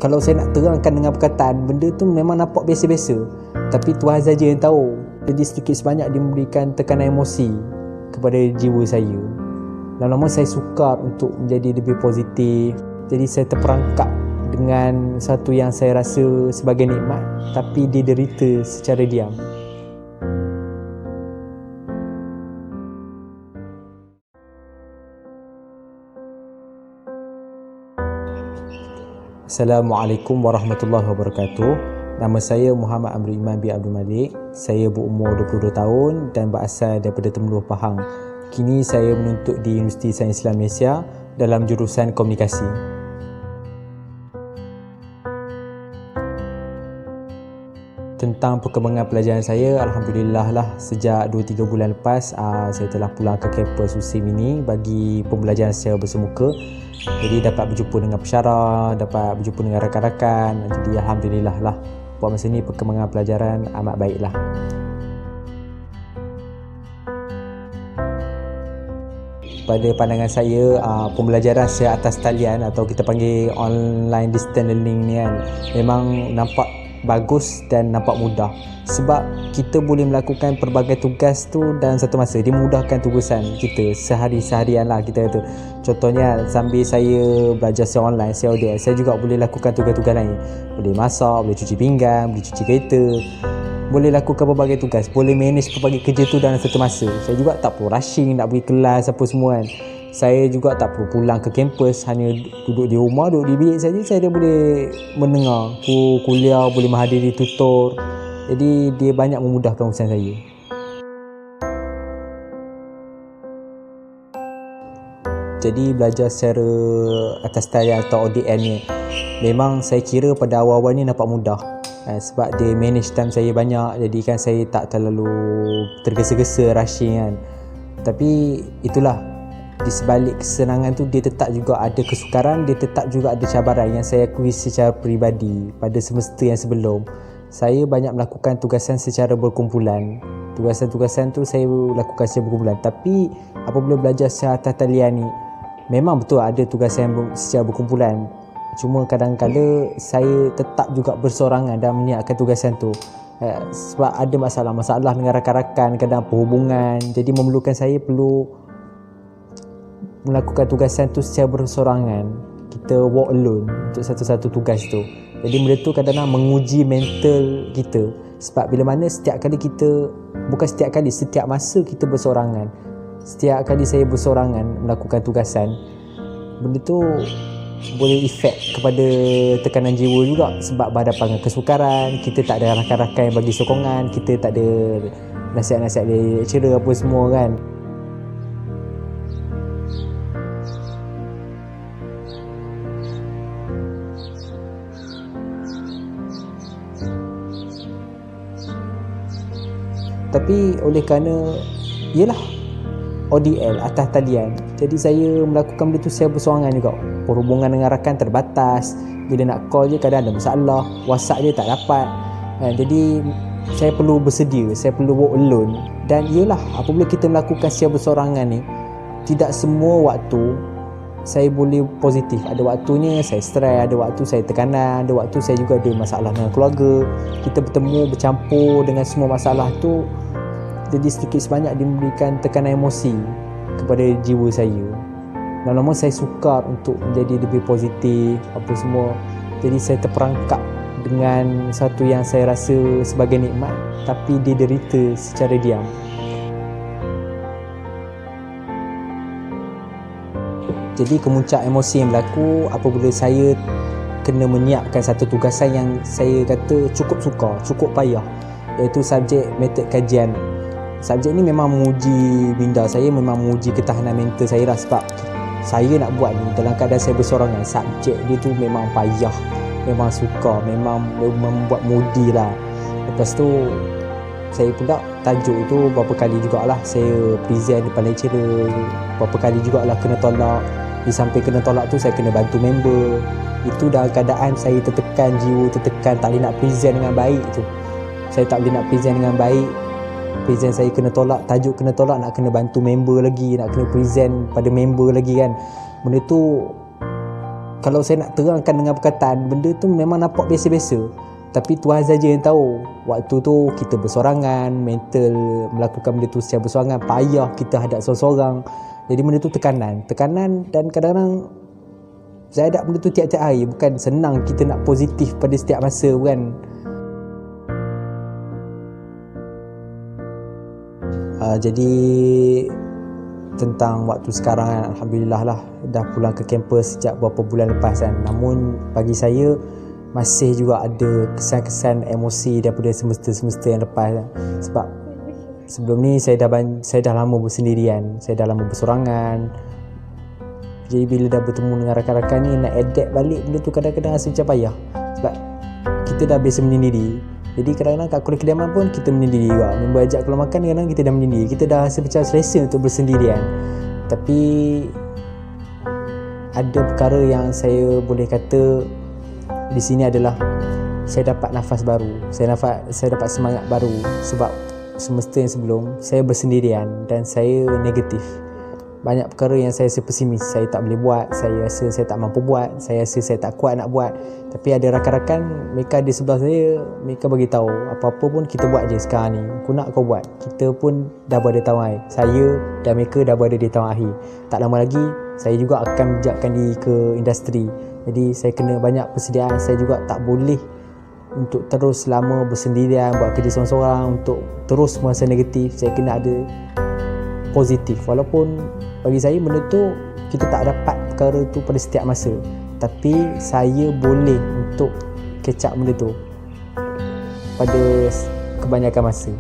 kalau saya nak terangkan dengan perkataan, benda tu memang nampak biasa-biasa, tapi Tuhan saja yang tahu. Jadi sedikit sebanyak dia memberikan tekanan emosi kepada jiwa saya. Lama-lama saya sukar untuk menjadi lebih positif. Jadi saya terperangkap dengan satu yang saya rasa sebagai nikmat, tapi dia derita secara diam. Assalamualaikum warahmatullahi wabarakatuh. Nama saya Muhammad Amri Iman bin Abdul Malik. Saya berumur 22 tahun dan berasal daripada Temerloh, Pahang. Kini saya menuntut di Universiti Sains Islam Malaysia dalam jurusan komunikasi. Tentang perkembangan pelajaran saya, Alhamdulillah lah, sejak 2-3 bulan lepas saya telah pulang ke kampus USIM ini bagi pembelajaran secara bersemuka. Jadi dapat berjumpa dengan pensyarah, dapat berjumpa dengan rakan-rakan. Jadi Alhamdulillah lah, buat masa ni perkembangan pelajaran amat baiklah. Pada pandangan saya, pembelajaran secara atas talian atau kita panggil online distance learning ni kan, memang nampak bagus dan nampak mudah, sebab kita boleh melakukan pelbagai tugas tu dalam satu masa. Dia mudahkan tugasan kita sehari-harian lah kita kata. Contohnya sambil saya belajar secara online, secara ODL, saya juga boleh lakukan tugas-tugas lain. Boleh masak, boleh cuci pinggan, boleh cuci kereta, boleh lakukan pelbagai tugas, boleh manage pelbagai kerja tu dalam satu masa. Saya juga tak perlu rushing nak pergi kelas apa semua kan. Saya juga tak perlu pulang ke kampus, hanya duduk di rumah, duduk di bilik saja, saya dah boleh mendengar kuliah, boleh menghadiri tutor. Jadi dia banyak memudahkan urusan saya. Jadi belajar secara atas talian atau ODN ni, memang saya kira pada awal-awal ni nampak mudah, sebab dia manage time saya banyak. Jadi kan saya tak terlalu tergesa-gesa rushing kan. Tapi itulah, di sebalik kesenangan tu dia tetap juga ada kesukaran, dia tetap juga ada cabaran yang saya akui secara peribadi. Pada semester yang sebelum, saya banyak melakukan tugasan secara berkumpulan. Tugasan-tugasan tu saya lakukan secara berkumpulan. Tapi apabila belajar secara atas talian ni, memang betul ada tugasan secara berkumpulan. Cuma kadang-kadang saya tetap juga bersorangan dalam menyiapkan tugasan tu. Sebab ada masalah-masalah dengan rakan-rakan, kadang perhubungan. Jadi memerlukan saya perlu melakukan tugasan tu secara bersorangan. Kita walk alone untuk satu-satu tugas tu. Jadi benda tu kadang-kadang menguji mental kita. Sebab bila mana setiap kali kita, bukan setiap kali, setiap masa kita bersorangan, setiap kali saya bersorangan melakukan tugasan, benda tu boleh efek kepada tekanan jiwa juga. Sebab berhadapan dengan kesukaran, kita tak ada rakan-rakan yang bagi sokongan, kita tak ada nasihat-nasihat dari lecturer apa semua kan. Tapi oleh kerana ialah ODL atas talian, jadi saya melakukan benda tu secara bersorangan juga. Perhubungan dengan rakan terbatas, bila nak call je kadang ada masalah, WhatsApp je tak dapat. Jadi saya perlu bersedia, saya perlu work alone. Dan ialah apabila kita melakukan secara bersorangan ni, tidak semua waktu saya boleh positif. Ada waktunya saya stres, ada waktu saya tekanan, ada waktu saya juga ada masalah dengan keluarga. Kita bertemu, bercampur dengan semua masalah tu. Jadi sedikit sebanyak dia memberikan tekanan emosi kepada jiwa saya. Lama-lama saya sukar untuk menjadi lebih positif apa semua. Jadi saya terperangkap dengan satu yang saya rasa sebagai nikmat, tapi dia derita secara diam. Jadi kemuncak emosi yang berlaku apabila saya kena menyiapkan satu tugasan yang saya kata cukup sukar, cukup payah, iaitu subjek metod kajian. Subjek ni memang menguji minda saya, memang menguji ketahanan mental saya lah. Sebab saya nak buat ni dalam keadaan saya bersorangan. Subjek dia tu memang payah, memang sukar, memang membuat moody lah. Lepas tu saya pula tajuk tu berapa kali jugalah saya present depan lecturer, berapa kali jugalah kena tolak. Di samping kena tolak tu, saya kena bantu member. Itu dalam keadaan saya tertekan, jiwa tertekan, tak boleh nak present dengan baik tu. Saya tak boleh nak present dengan baik. Present saya kena tolak, tajuk kena tolak, nak kena bantu member lagi, nak kena present pada member lagi kan. Benda tu kalau saya nak terangkan dengan perkataan, benda tu memang nampak biasa-biasa, tapi Tuhan saja yang tahu. Waktu tu kita bersorangan, mental melakukan benda tu secara bersorangan, payah kita hadap seorang-seorang. Jadi benda tu tekanan, dan kadang-kadang saya hadap benda tu tiap-tiap hari. Bukan senang kita nak positif pada setiap masa, kan. Jadi tentang waktu sekarang kan, Alhamdulillah lah dah pulang ke kampus sejak beberapa bulan lepas kan. Namun bagi saya masih juga ada kesan-kesan emosi daripada semester-semester yang lepas kan. Sebab sebelum ni saya dah lama bersendirian, saya dah lama bersorangan. Jadi bila dah bertemu dengan rakan-rakan ni, nak adapt balik benda tu kadang-kadang rasa macam payah. Sebab kita dah biasa menyendiri. Jadi kadang-kadang kat kuliah kediaman pun kita menyendiri juga. Member ajak keluar makan, kadang kita dah menyendiri. Kita dah rasa macam selesa untuk bersendirian. Tapi ada perkara yang saya boleh kata di sini adalah saya dapat nafas baru. Saya dapat semangat baru. Sebab semester yang sebelum saya bersendirian dan saya negatif. Banyak perkara yang saya rasa pesimis, saya tak boleh buat, saya rasa saya tak mampu buat, saya rasa saya tak kuat nak buat. Tapi ada rakan-rakan, mereka di sebelah saya, mereka bagi tahu apa-apa pun kita buat je sekarang ni. Aku nak kau buat. Kita pun dah berada tahun akhir. Saya dan mereka dah berada di tahun akhir. Tak lama lagi saya juga akan menjejakkan diri ke industri. Jadi saya kena banyak persediaan. Saya juga tak boleh untuk terus lama bersendirian, buat kerja seorang-seorang, untuk terus merasa negatif. Saya kena ada positif. Walaupun bagi saya benda tu kita tak dapat perkara tu pada setiap masa, tapi saya boleh untuk catch up benda tu pada kebanyakan masa.